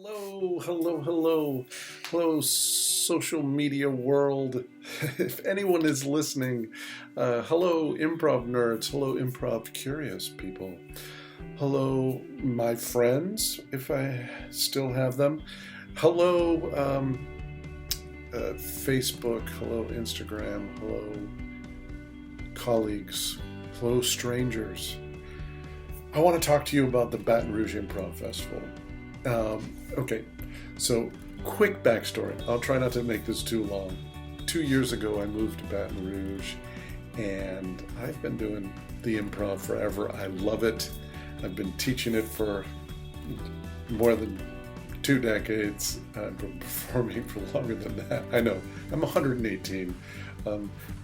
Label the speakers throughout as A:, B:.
A: Hello, social media world. If anyone is listening, hello, improv nerds. Hello, improv curious people. Hello, my friends, if I still have them. Hello, Facebook. Hello, Instagram. Hello, colleagues. Hello, strangers. I want to talk to you about the Baton Rouge Improv Festival. Okay, so quick backstory. I'll try not to make this too long. 2 years ago, I moved to Baton Rouge, and I've been doing the improv forever. I love it. I've been teaching it for more than 2 decades. I've been performing for longer than that. I know, I'm 118.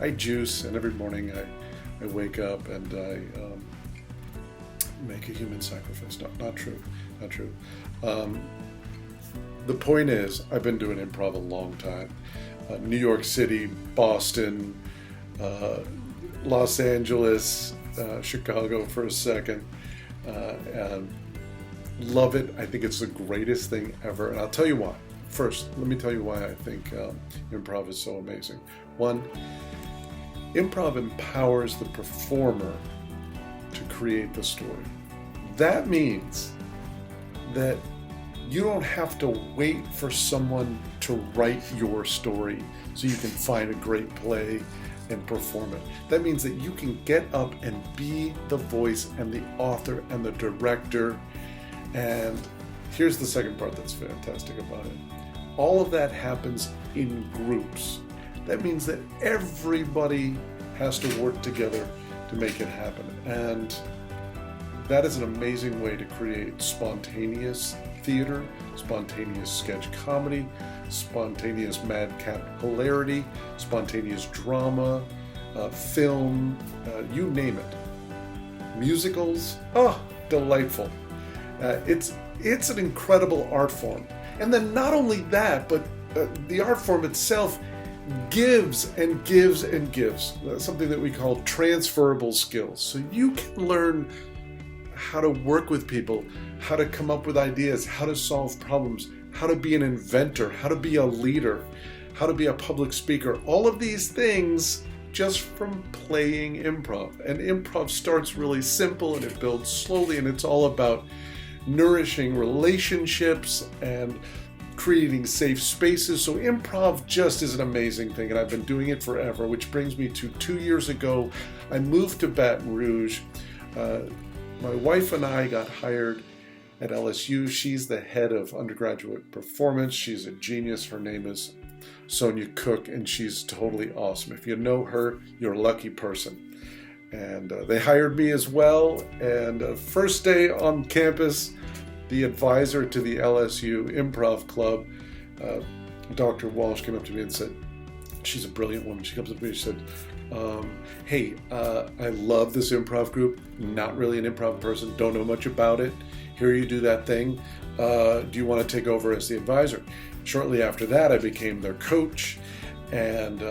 A: I juice, and every morning I wake up and I make a human sacrifice. Not true. The point is, I've been doing improv a long time. New York City, Boston, Los Angeles, Chicago for a second, and love it. I think it's the greatest thing ever, and I'll tell you why. First, let me tell you why I think improv is so amazing. One, improv empowers the performer to create the story. That means that you don't have to wait for someone to write your story so you can find a great play and perform it. That means that you can get up and be the voice and the author and the director. And here's the second part that's fantastic about it. All of that happens in groups. That means that everybody has to work together to make it happen. And that is an amazing way to create spontaneous theater, spontaneous sketch comedy, spontaneous madcap hilarity, spontaneous drama, film, you name it. Musicals, delightful. It's an incredible art form. And then not only that, but the art form itself gives and gives and gives. Something that we call transferable skills. So you can learn how to work with people, how to come up with ideas, how to solve problems, how to be an inventor, how to be a leader, how to be a public speaker. All of these things just from playing improv. And improv starts really simple and it builds slowly, and it's all about nourishing relationships and creating safe spaces. So improv just is an amazing thing, and I've been doing it forever, which brings me to 2 years ago. I moved to Baton Rouge. My wife and I got hired at LSU. She's the head of undergraduate performance. She's a genius. Her name is Sonia Cook, and she's totally awesome. If you know her, you're a lucky person. And they hired me as well. And first day on campus, the advisor to the LSU Improv Club, Dr. Walsh, came up to me and said, she's a brilliant woman. She comes up to me and she said, hey, I love this improv group. Not really an improv person. Don't know much about it. Hear you do that thing. Do you want to take over as the advisor? Shortly after that, I became their coach. And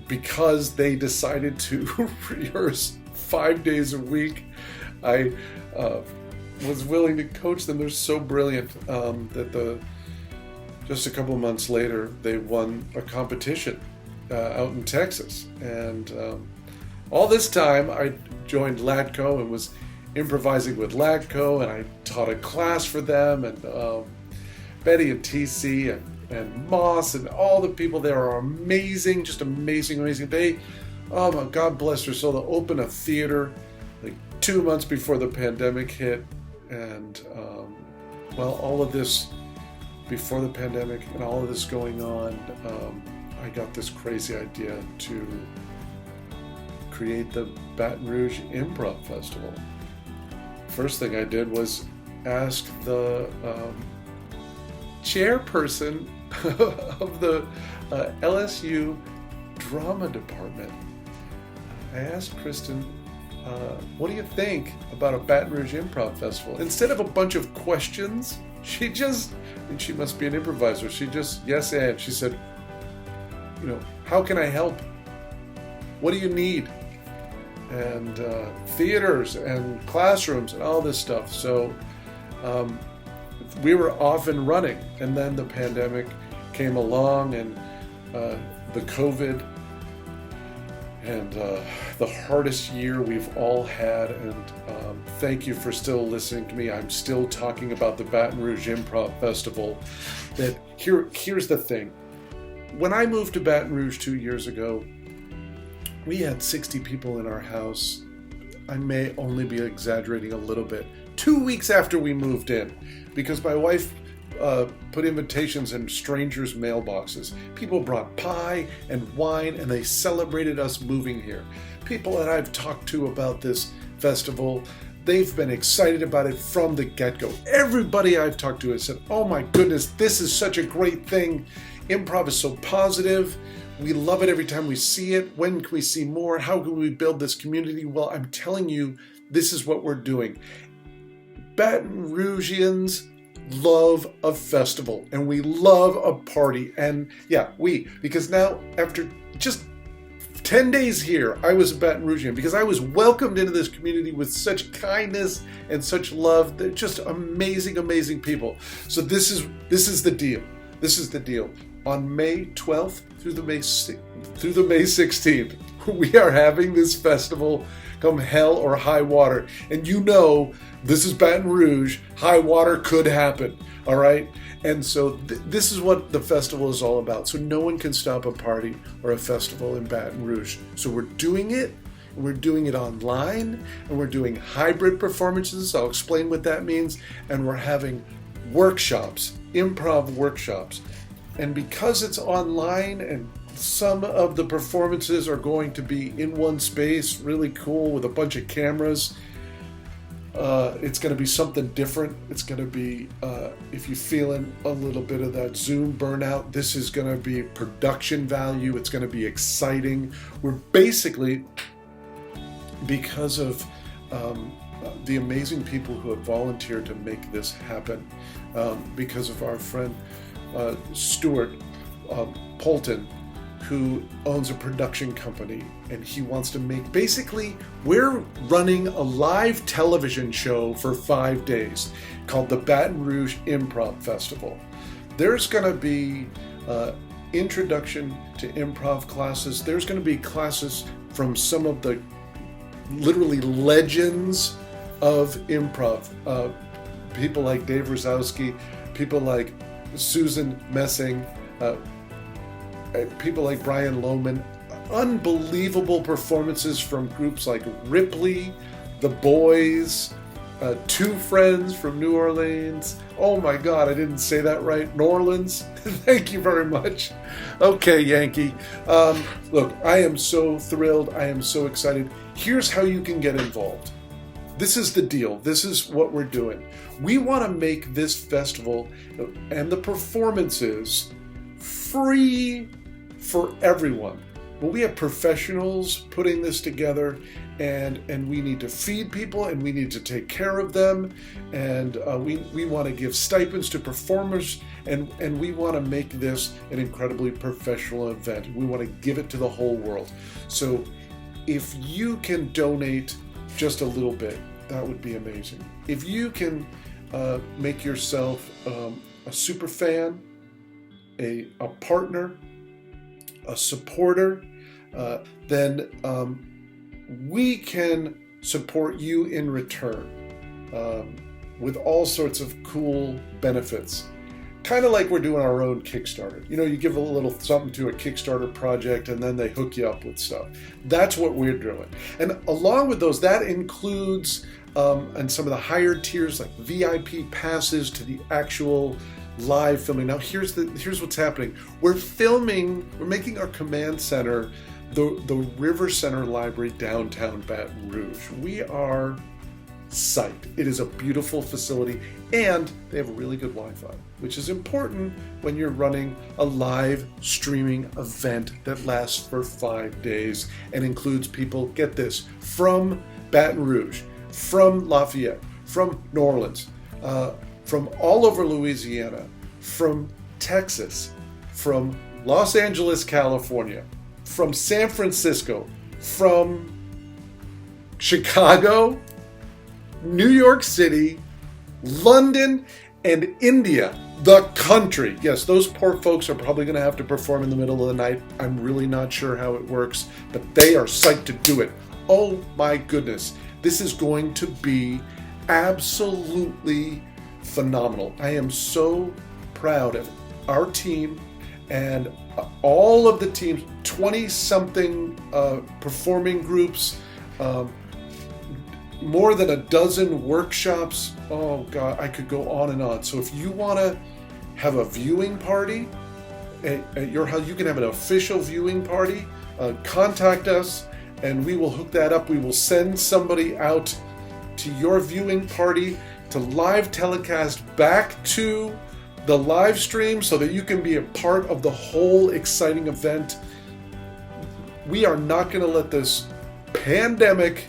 A: because they decided to rehearse 5 days a week, I was willing to coach them. They're so brilliant that just a couple of months later, they won a competition out in Texas. And all this time, I joined LATCO and was improvising with LATCO, and I taught a class for them, and Betty and TC and Moss and all the people there are amazing, just amazing. They, oh my God bless their soul, they opened a theater like 2 months before the pandemic hit. And all of this before the pandemic and all of this going on, I got this crazy idea to create the Baton Rouge Improv Festival. First thing I did was ask the chairperson of the LSU drama department. I asked Kristen, what do you think about a Baton Rouge Improv Festival? Instead of a bunch of questions, she must be an improviser, she just, yes, and she said, how can I help? What do you need? And theaters and classrooms and all this stuff. So we were off and running. And then the pandemic came along, and the COVID, and the hardest year we've all had. And thank you for still listening to me. I'm still talking about the Baton Rouge Improv Festival. That here's the thing. When I moved to Baton Rouge 2 years ago, we had 60 people in our house. I may only be exaggerating a little bit. 2 weeks after we moved in, because my wife put invitations in strangers' mailboxes. People brought pie and wine, and they celebrated us moving here. People that I've talked to about this festival, they've been excited about it from the get-go. Everybody I've talked to has said, oh my goodness, this is such a great thing. Improv is so positive. We love it every time we see it. When can we see more? How can we build this community? Well, I'm telling you, this is what we're doing. Baton Rougians love a festival, and we love a party. And yeah, because now after just 10 days here, I was a Baton Rougian because I was welcomed into this community with such kindness and such love. They're just amazing, amazing people. So this is the deal. This is the deal. On May 12th through the May 16th, we are having this festival come hell or high water. And you know, this is Baton Rouge. High water could happen. All right. And so this is what the festival is all about. So no one can stop a party or a festival in Baton Rouge. So we're doing it. We're doing it online, and we're doing hybrid performances. I'll explain what that means. And we're having workshops, improv workshops. And because it's online and some of the performances are going to be in one space, really cool with a bunch of cameras, it's going to be something different. It's going to be, if you're feeling a little bit of that Zoom burnout, this is going to be production value. It's going to be exciting. We're basically, because of the amazing people who have volunteered to make this happen, because of our friend Stuart Polton, who owns a production company, and he wants to make, basically, we're running a live television show for 5 days called the Baton Rouge Improv Festival. There's going to be introduction to improv classes. There's going to be classes from some of the literally legends of improv. People like Dave Rosowski, people like Susan Messing, people like Brian Lohman, unbelievable performances from groups like Ripley, The Boys, Two Friends from New Orleans. Oh my God, I didn't say that right. New Orleans. Thank you very much. Okay, Yankee. Look, I am so thrilled. I am so excited. Here's how you can get involved. This is the deal. This is what we're doing. We want to make this festival and the performances free for everyone. But we have professionals putting this together, and we need to feed people, and we need to take care of them, and we want to give stipends to performers, and we want to make this an incredibly professional event. We want to give it to the whole world. So if you can donate just a little bit, that would be amazing. If you can make yourself a super fan, a partner, a supporter, then we can support you in return with all sorts of cool benefits. Kind of like we're doing our own Kickstarter. You know, you give a little something to a Kickstarter project and then they hook you up with stuff. That's what we're doing. And along with those, that includes and some of the higher tiers like VIP passes to the actual live filming. Now here's what's happening. We're making our command center the River Center Library downtown Baton Rouge. We are psyched. It is a beautiful facility, and they have a really good Wi-Fi, which is important when you're running a live streaming event that lasts for 5 days and includes people, get this, from Baton Rouge, from Lafayette, from New Orleans, from all over Louisiana, from Texas, from Los Angeles, California, from San Francisco, from Chicago, New York City, London, and India, the country. Yes, those poor folks are probably going to have to perform in the middle of the night. I'm really not sure how it works, but they are psyched to do it. Oh my goodness. This is going to be absolutely phenomenal. I am so proud of our team and all of the teams, 20-something performing groups, more than a dozen workshops. Oh God, I could go on and on. So if you want to have a viewing party at your house, you can have an official viewing party. Contact us and we will hook that up. We will send somebody out to your viewing party to live telecast back to the live stream so that you can be a part of the whole exciting event. We are not going to let this pandemic,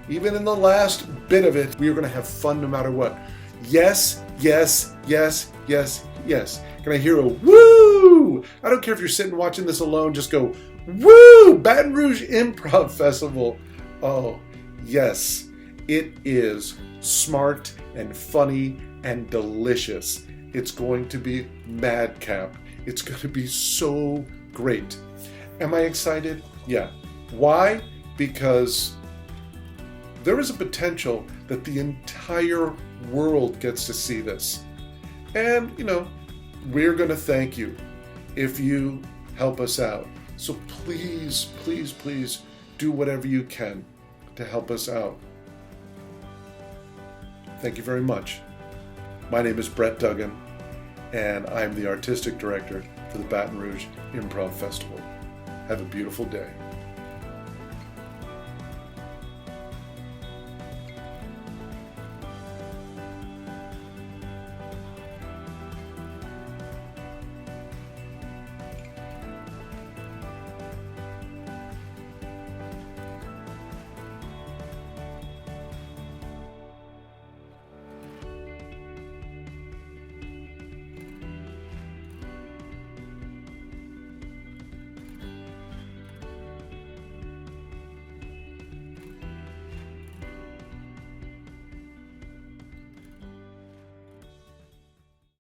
A: even in the last bit of it, we are going to have fun no matter what. Yes, yes, yes, yes, yes. Can I hear a woo? I don't care if you're sitting watching this alone, just go, woo! Baton Rouge Improv Festival. Oh, yes. It is smart and funny and delicious. It's going to be madcap. It's going to be so great. Am I excited? Yeah. Why? Because there is a potential that the entire world gets to see this. And, we're going to thank you if you help us out. So please, please, please do whatever you can to help us out. Thank you very much. My name is Brett Duggan, and I'm the artistic director for the Baton Rouge Improv Festival. Have a beautiful day.